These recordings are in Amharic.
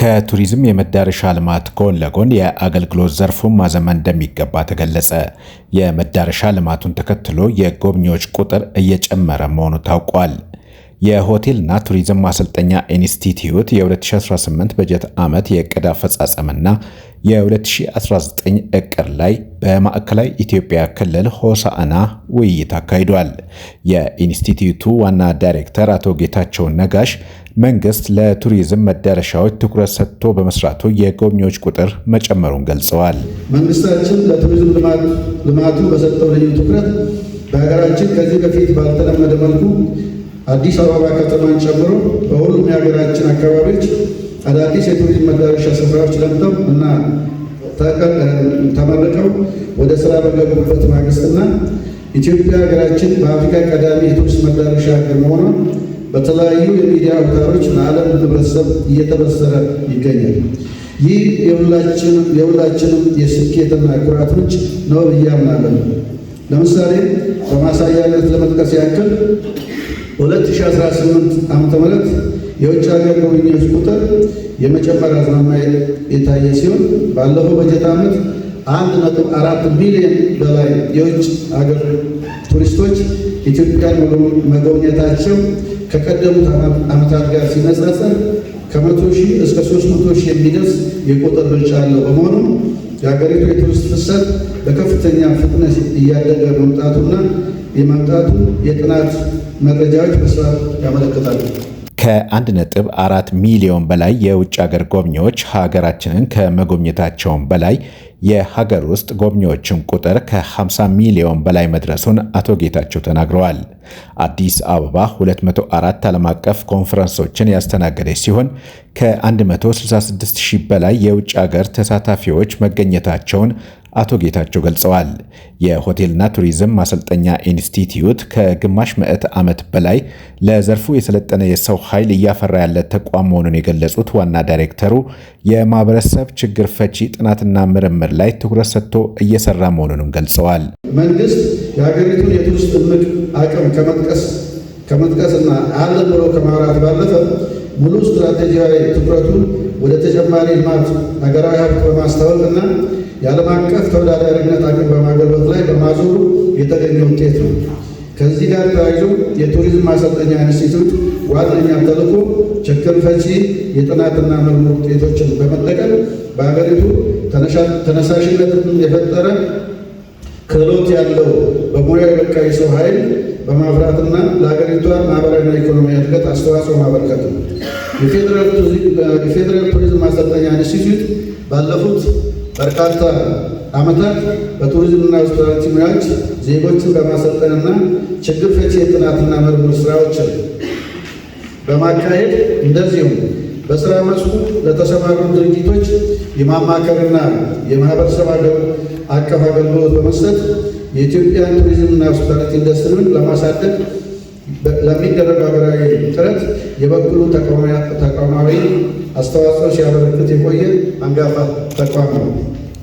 ከቱሪዝም የመዳረሻ ልማት ጎን ለጎን የአገልግሎት ዘርፉን ማዘመን እንደሚገባ ተገለጸ። የመዳረሻ ልማቱን ተከትሎ የጎብኚዎች ቁጥር እየጨመረ መሆኑ ታውቋል። የሆቴልና ቱሪዝም ማሰልጠኛ ኢንስቲትዩት የ2018 በጀት ዓመት የዕቅድ አፈጻጸምና የ2019 ዕቅድ ላይ በማዕከላዊ ኢትዮጵያ ክልል ሆሳዕና ውይይት አካሂዷል። የኢንስቲትዩቱ ዋና ዳይሬክተር አቶ ጌታቸው ነጋሽ መንግስት ለቱሪዝም መዳረሻዎች ትኩረት ሰጥቶ በመስራቱ የጎብኚዎች ቁጥር መጨመሩን ገልጸዋል። መንግስታችን ለቱሪዝም ልማቱ በሰጠው ልዩ ትኩረት በሀገራችን ከዚህ በፊት ባልተለመደ መልኩ አዲስ አበባ ከተማን ጨምሮ በሁሉም የሀገራችን አካባቢዎች አዳዲስ የቱሪዝም መዳረሻ ስፍራዎች ለምተው እና ተመርቀው ወደ ስራ በገቡበት ማግስትና ኢትዮጵያ ሀገራችን በአፍሪካ ቀዳሚ የቱሪስት መዳረሻ ሀገር መሆኗን በተለያዩ የሚዲያ አውታሮች ለዓለም ህብረተሰብ እየተበሰረ ይገኛል። ይህ የሁላችንም የስኬትና ኩራት ምንጭ ነው ብዬ አምናለሁ። ለምሳሌ በማሳያነት ለመጥቀስ ያክል በ2018 ዓ.ም የውጭ ሀገር ጎብኚዎች ቁጥር የመጨመር አዝማሚያ የታየ ሲሆን ባለፈው በጀት ዓመት 1.4 ሚሊዮን በላይ የውጭ ሀገር ቱሪስቶች ኢትዮጵያን መጎብኘታቸው ከቀደሙት ዓመታት ጋር ሲነጻጸር ከ100 ሺህ እስከ 300 ሺህ የሚደርስ የቁጥር ብልጫ አለው። በመሆኑም የሀገሪቱ የቱሪስት ፍሰት በከፍተኛ ፍጥነት እያደገ የመምጣቱ የጥናት መረጃዎች በስፋት ያመለክታሉ። ከ1.4 ሚሊዮን በላይ የውጭ ሀገር ጎብኚዎች ሀገራችንን ከመጎብኘታቸውም በላይ የሀገር ውስጥ ጎብኚዎችን ቁጥር ከ50 ሚሊዮን በላይ መድረሱን አቶ ጌታቸው ተናግረዋል። አዲስ አበባ 204 ዓለም አቀፍ ኮንፈረንሶችን ያስተናገደች ሲሆን ከ166 ሺህ በላይ የውጭ ሀገር ተሳታፊዎች መገኘታቸውን አቶ ጌታቸው ገልጸዋል። የሆቴልና ቱሪዝም ማሰልጠኛ ኢንስቲትዩት ከግማሽ ምዕተ ዓመት በላይ ለዘርፉ የሰለጠነ የሰው ኃይል እያፈራ ያለ ተቋም መሆኑን የገለጹት ዋና ዳይሬክተሩ የማህበረሰብ ችግር ፈቺ ጥናትና ምርምር ላይ ትኩረት ሰጥቶ እየሰራ መሆኑንም ገልጸዋል። መንግስት የሀገሪቱን የቱሪስት እምቅ አቅም ከመጥቀስና አለ ብሎ ከማውራት ባለፈ ሙሉ ስትራቴጂያዊ ትኩረቱን ወደ ተጨማሪ ልማት ሀገራዊ ሀብት በማስታወቅና የዓለም አቀፍ ተወዳዳሪነት አቅም በማጎልበት ላይ በማዞሩ የተገኘ ውጤት ነው። ከዚህ ጋር ተያይዞ የቱሪዝም ማሰልጠኛ ኢንስቲትዩት ዋነኛ ተልዕኮ ችግር ፈቺ የጥናትና ምርምር ውጤቶችን በመጠቀም በሀገሪቱ ተነሳሽነትን የፈጠረ ክህሎት ያለው በሙያ የበቃ የሰው ኃይል በማፍራትና ለሀገሪቷ ማህበራዊና ኢኮኖሚያዊ እድገት አስተዋጽኦ ማበርከት ነው። የፌዴራል ቱሪዝም ማሰልጠኛ ኢንስቲትዩት ባለፉት በርካታ ዓመታት በቱሪዝምና ሆስፒታሊቲ ሙያዎች ዜጎችን በማሰልጠንና ችግር ፈቺ የጥናትና ምርምር ስራዎችን በማካሄድ እንደዚሁም በስራ መስኩ ለተሰማሩ ድርጅቶች የማማከርና የማህበረሰብ አቀፍ አገልግሎት በመስጠት የኢትዮጵያን ቱሪዝምና ሆስፒታሊቲ ኢንዱስትሪውን ለማሳደግ ለሚደረግ ሀገራዊ ጥረት የበኩሉ ተቋማዊ አስተዋጽኦ ሲያበረክት የቆየ አንጋፋ ተቋም ነው።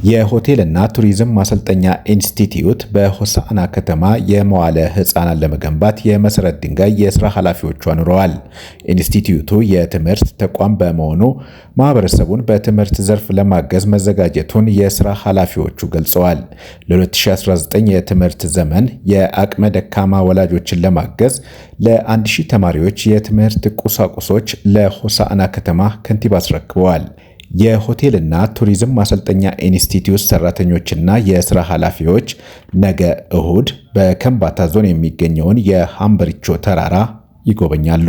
የሆቴልና ቱሪዝም ማሰልጠኛ ኢንስቲትዩት በሆሳዕና ከተማ የመዋለ ሕፃናት ለመገንባት የመሰረት ድንጋይ የስራ ኃላፊዎቹ አኑረዋል። ኢንስቲትዩቱ የትምህርት ተቋም በመሆኑ ማህበረሰቡን በትምህርት ዘርፍ ለማገዝ መዘጋጀቱን የስራ ኃላፊዎቹ ገልጸዋል። ለ2019 የትምህርት ዘመን የአቅመ ደካማ ወላጆችን ለማገዝ ለ1000 ተማሪዎች የትምህርት ቁሳቁሶች ለሆሳዕና ከተማ ከንቲባ አስረክበዋል። የሆቴልና ቱሪዝም ማሰልጠኛ ኢንስቲትዩት ሰራተኞችና የስራ ኃላፊዎች ነገ እሁድ በከምባታ ዞን የሚገኘውን የሃምበሪቾ ተራራ ይጎበኛሉ።